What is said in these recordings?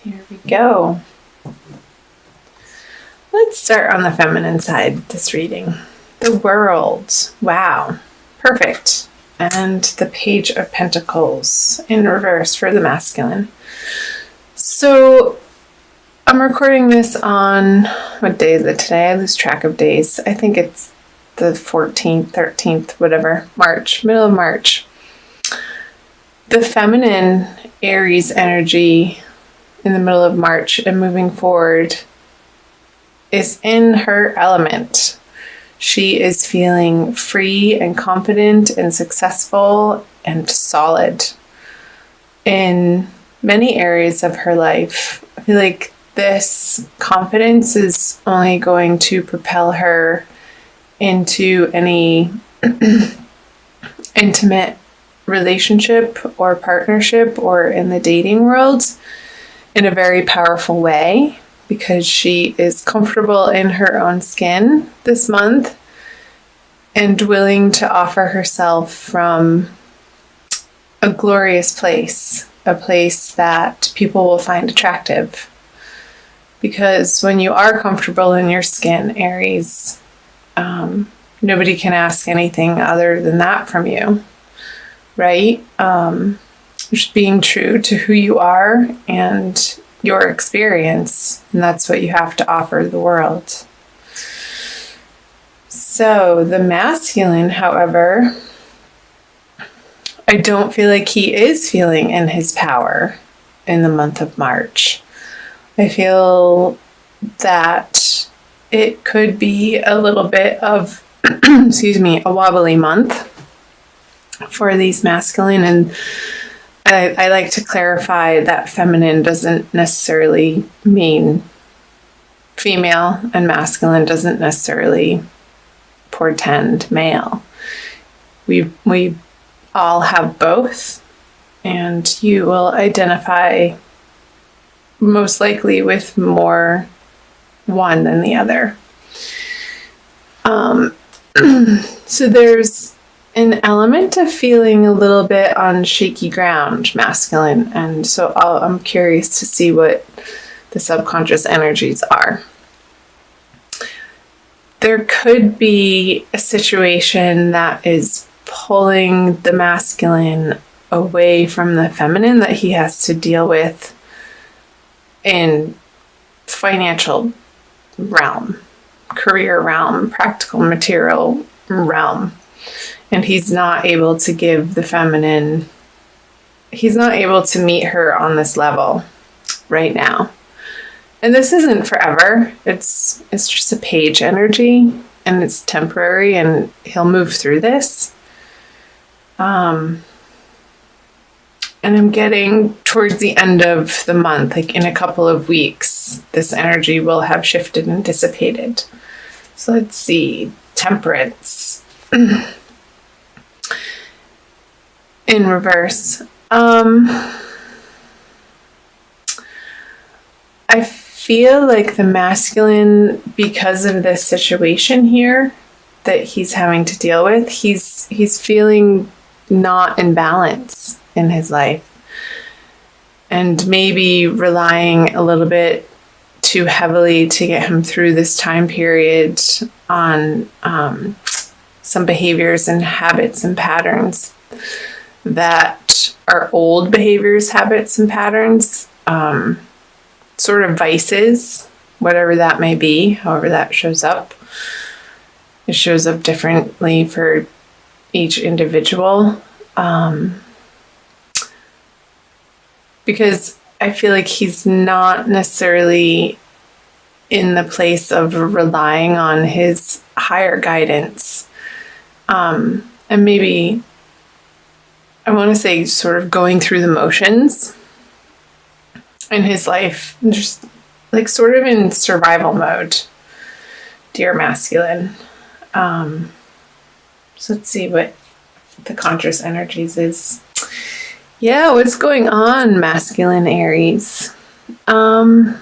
Here we go. Let's start on the feminine side, this reading. The World. Wow. Perfect. And the Page of Pentacles in reverse for the masculine. So I'm recording this on, what day is it today? I lose track of days. I think it's the 14th, 13th, whatever, March, middle of March. The feminine Aries energy in the middle of March and moving forward is in her element. She is feeling free and confident and successful and solid in many areas of her life. I feel like this confidence is only going to propel her into any intimate relationship or partnership or in the dating world in a very powerful way, because she is comfortable in her own skin this month and willing to offer herself from a glorious place, a place that people will find attractive. Because when you are comfortable in your skin, Aries, nobody can ask anything other than that from you, right? Just being true to who you are and your experience, and that's what you have to offer the world. So the masculine, however, I don't feel like he is feeling in his power in the month of March. I feel that it could be a little bit of, a wobbly month for these masculine, and I like to clarify that feminine doesn't necessarily mean female, and masculine doesn't necessarily portend male. We all have both, and you will identify most likely with more one than the other. So there's an element of feeling a little bit on shaky ground, masculine, and so I'm curious to see what the subconscious energies are. There could be a situation that is pulling the masculine away from the feminine that he has to deal with in financial realm, career realm, practical material realm. And he's not able to give the feminine, he's not able to meet her on this level right now. And this isn't forever. It's just a page energy, and it's temporary, and he'll move through this. And I'm getting towards the end of the month, like in a couple of weeks, this energy will have shifted and dissipated. So let's see, Temperance. In reverse. I feel like the masculine, because of this situation here that he's having to deal with, he's feeling not in balance in his life, and maybe relying a little bit too heavily to get him through this time period on some behaviors and habits and patterns that are old behaviors, habits, and patterns, sort of vices, whatever that may be, however that shows up. It shows up differently for each individual, because I feel like he's not necessarily in the place of relying on his higher guidance, and maybe, I want to say, sort of going through the motions in his life, just like sort of in survival mode, dear masculine. So let's see what the conscious energies is. Yeah, what's going on, masculine Aries? So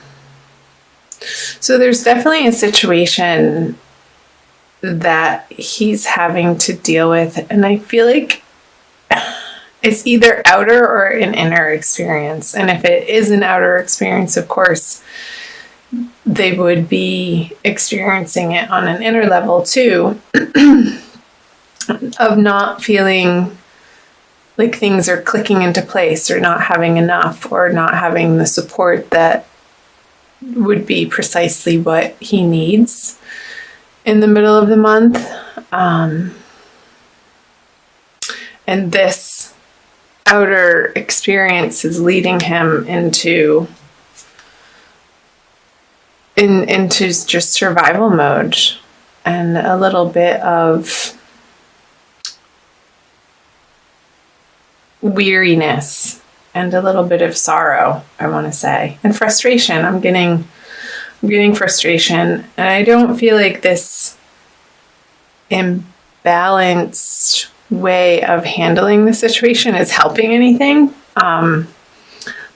there's definitely a situation that he's having to deal with, and I feel like it's either outer or an inner experience. And if it is an outer experience, of course, they would be experiencing it on an inner level too, of not feeling like things are clicking into place, or not having enough, or not having the support that would be precisely what he needs in the middle of the month. And this outer experience is leading him into just survival mode, and a little bit of weariness, and a little bit of sorrow, I want to say, and frustration. I'm getting frustration, and I don't feel like this imbalanced way of handling the situation is helping anything. But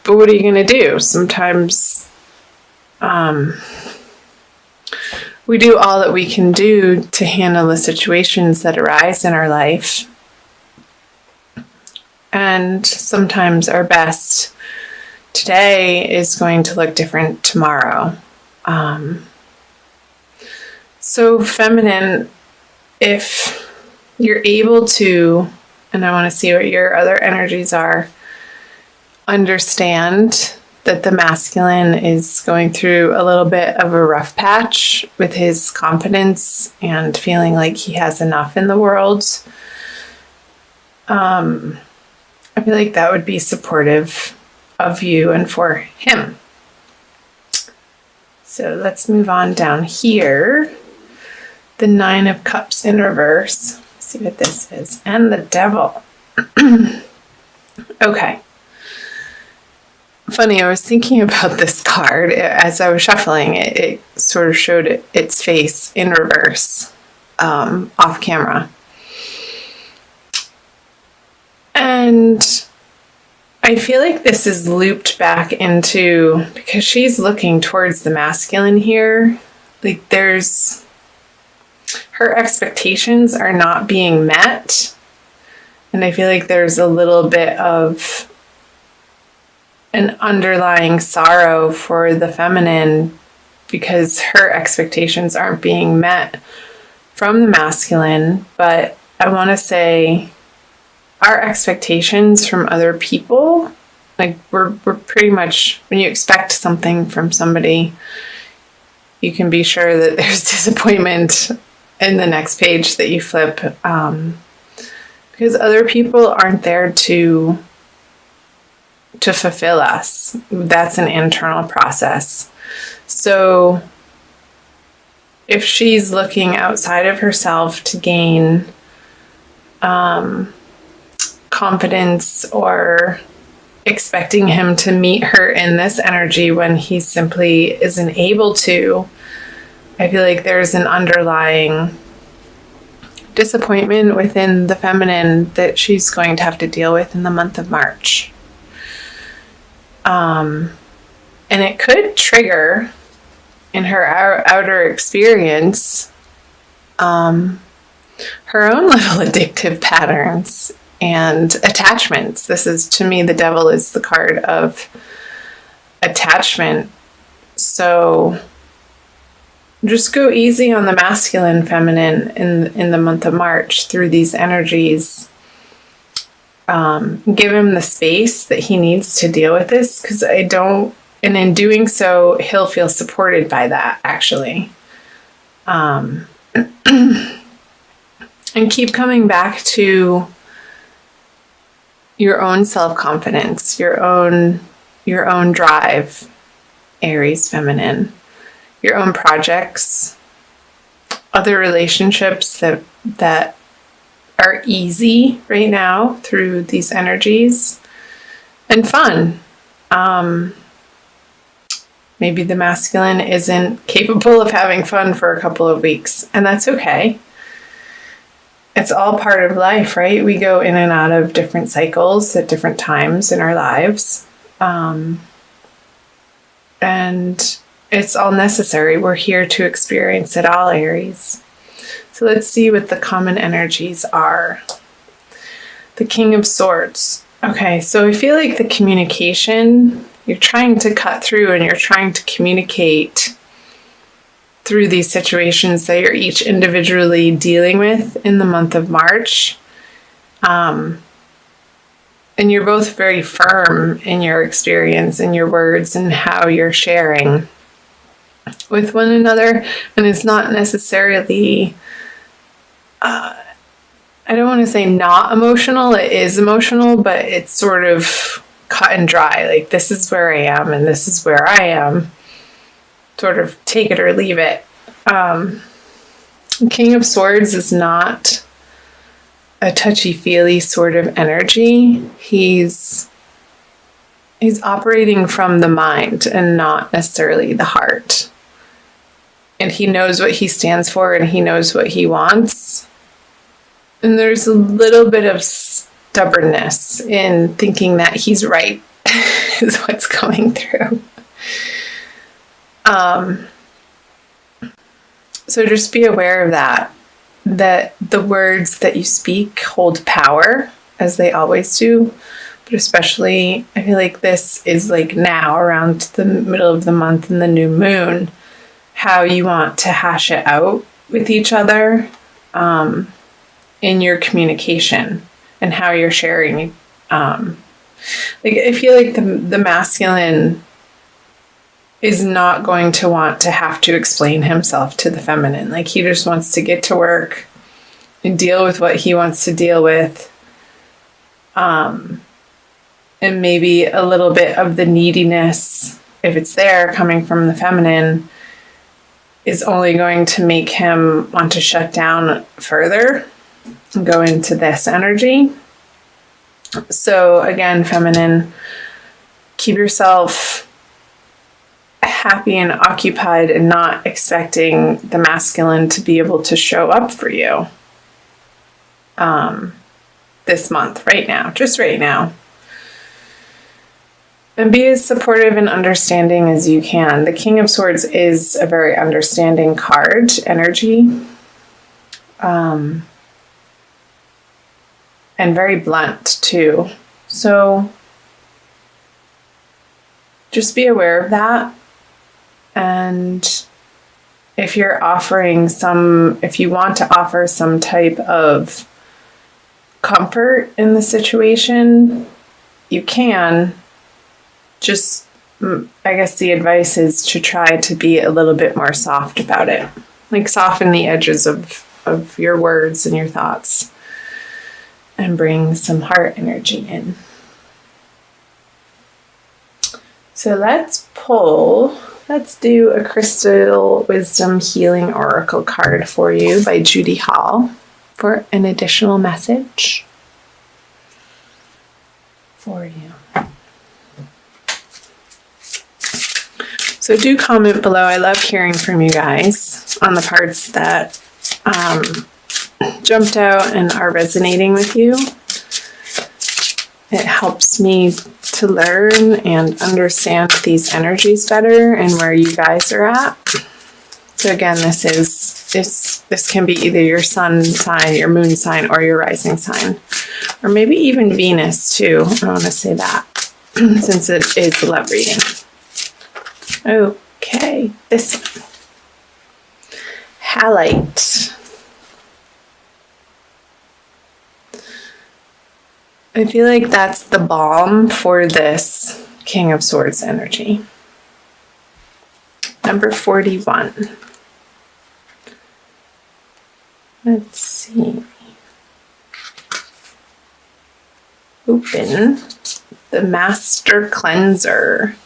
what are you going to do? Sometimes we do all that we can do to handle the situations that arise in our life. And sometimes our best today is going to look different tomorrow. So feminine, if you're able to, and I want to see what your other energies are, understand that the masculine is going through a little bit of a rough patch with his confidence and feeling like he has enough in the world. I feel like that would be supportive of you and for him. So let's move on down here. The 9 of Cups in reverse. Let's see what this is. And the Devil. Okay. Funny, I was thinking about this card as I was shuffling. It sort of showed its face in reverse, off camera. And I feel like this is looped back into, because she's looking towards the masculine here, like her expectations are not being met. And I feel like there's a little bit of an underlying sorrow for the feminine because her expectations aren't being met from the masculine. But I want to say our expectations from other people, like we're pretty much, when you expect something from somebody, you can be sure that there's disappointment in the next page that you flip, because other people aren't there to fulfill us. That's an internal process. So if she's looking outside of herself to gain confidence, or expecting him to meet her in this energy when he simply isn't able to, I feel like there's an underlying disappointment within the feminine that she's going to have to deal with in the month of March. And it could trigger in her outer experience her own little addictive patterns and attachments. This is, to me, the Devil is the card of attachment. So just go easy on the masculine, feminine in the month of March through these energies. Give him the space that he needs to deal with this, because and in doing so, he'll feel supported by that, actually. And keep coming back to your own self-confidence, your own drive, Aries feminine, your own projects, other relationships that are easy right now through these energies, and fun. Maybe the masculine isn't capable of having fun for a couple of weeks, and that's okay. It's all part of life, right? We go in and out of different cycles at different times in our lives. And it's all necessary. We're here to experience it all, Aries. So let's see what the common energies are. The King of Swords. Okay, so I feel like the communication, you're trying to cut through and you're trying to communicate through these situations that you're each individually dealing with in the month of March. And you're both very firm in your experience and your words and how you're sharing with one another. And it's not necessarily, I don't want to say not emotional. It is emotional, but it's sort of cut and dry. Like, this is where I am and this is where I am. Sort of take it or leave it. King of Swords is not a touchy-feely sort of energy. He's operating from the mind and not necessarily the heart. And he knows what he stands for and he knows what he wants. And there's a little bit of stubbornness in thinking that he's right is what's coming through. So just be aware of that the words that you speak hold power, as they always do. But especially, I feel like this is like now around the middle of the month and the new moon, how you want to hash it out with each other in your communication and how you're sharing. Like, I feel like the masculine is not going to want to have to explain himself to the feminine. Like, he just wants to get to work and deal with what he wants to deal with. And maybe a little bit of the neediness, if it's there, coming from the feminine, is only going to make him want to shut down further and go into this energy. So again, feminine, keep yourself happy and occupied and not expecting the masculine to be able to show up for you this month, right now, just right now. And be as supportive and understanding as you can. The King of Swords is a very understanding card energy. And very blunt too. So just be aware of that. And if you want to offer some type of comfort in the situation, you can. Just, I guess the advice is to try to be a little bit more soft about it. Like, soften the edges of your words and your thoughts and bring some heart energy in. So let's do a Crystal Wisdom Healing Oracle card for you by Judy Hall for an additional message for you. So do comment below. I love hearing from you guys on the parts that jumped out and are resonating with you. It helps me to learn and understand these energies better and where you guys are at. So again, this can be either your sun sign, your moon sign, or your rising sign, or maybe even Venus too. I want to say that since it is a love reading. Okay, this one. Halite. I feel like that's the balm for this King of Swords energy. Number 41. Let's see. Open the Master Cleanser.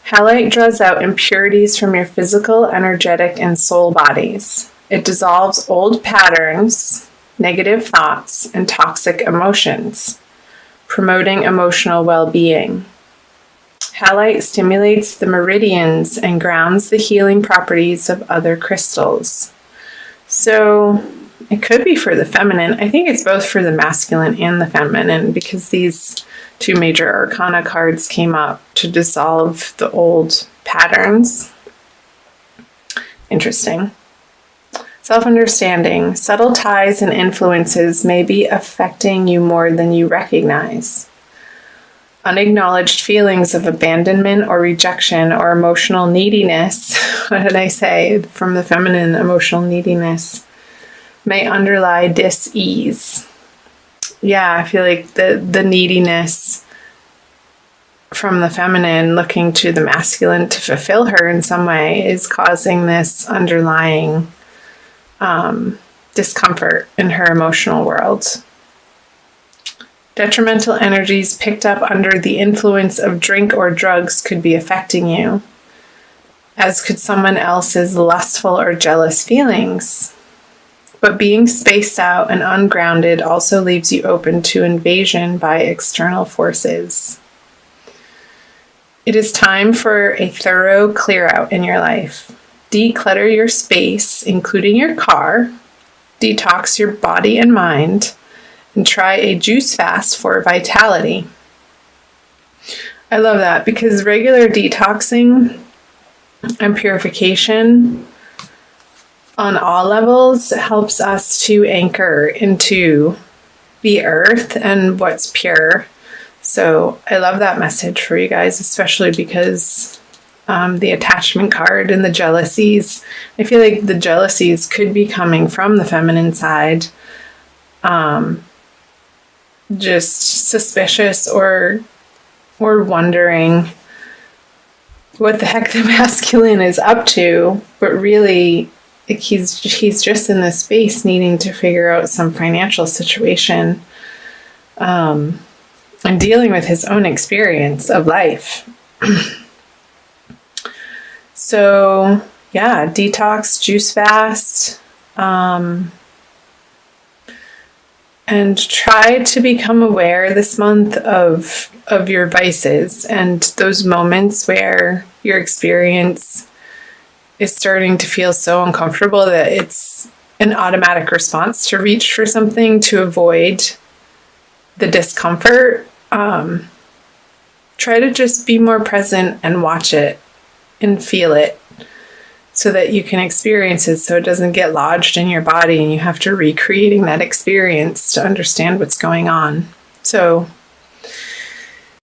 Halite draws out impurities from your physical, energetic, and soul bodies. It dissolves old patterns, negative thoughts, and toxic emotions, promoting emotional well-being. Halite stimulates the meridians and grounds the healing properties of other crystals. So it could be for the feminine. I think it's both for the masculine and the feminine, because these two major arcana cards came up to dissolve the old patterns. Interesting. Self-understanding. Subtle ties and influences may be affecting you more than you recognize. Unacknowledged feelings of abandonment or rejection or emotional neediness, what did I say? From the feminine, emotional neediness, may underlie dis-ease. Yeah, I feel like the neediness from the feminine looking to the masculine to fulfill her in some way is causing this underlying discomfort in her emotional world. Detrimental energies picked up under the influence of drink or drugs could be affecting you, as could someone else's lustful or jealous feelings. But being spaced out and ungrounded also leaves you open to invasion by external forces. It is time for a thorough clear out in your life. Declutter your space, including your car, detox your body and mind, and try a juice fast for vitality. I love that because regular detoxing and purification on all levels helps us to anchor into the earth and what's pure. So I love that message for you guys, especially because the attachment card and the jealousies, I feel like the jealousies could be coming from the feminine side. Just suspicious or wondering what the heck the masculine is up to, but really like he's just in this space needing to figure out some financial situation and dealing with his own experience of life. So yeah, detox, juice fast, and try to become aware this month of your vices and those moments where your experience is starting to feel so uncomfortable that it's an automatic response to reach for something to avoid the discomfort. Try to just be more present and watch it and feel it so that you can experience it so it doesn't get lodged in your body and you have to recreating that experience to understand what's going on. So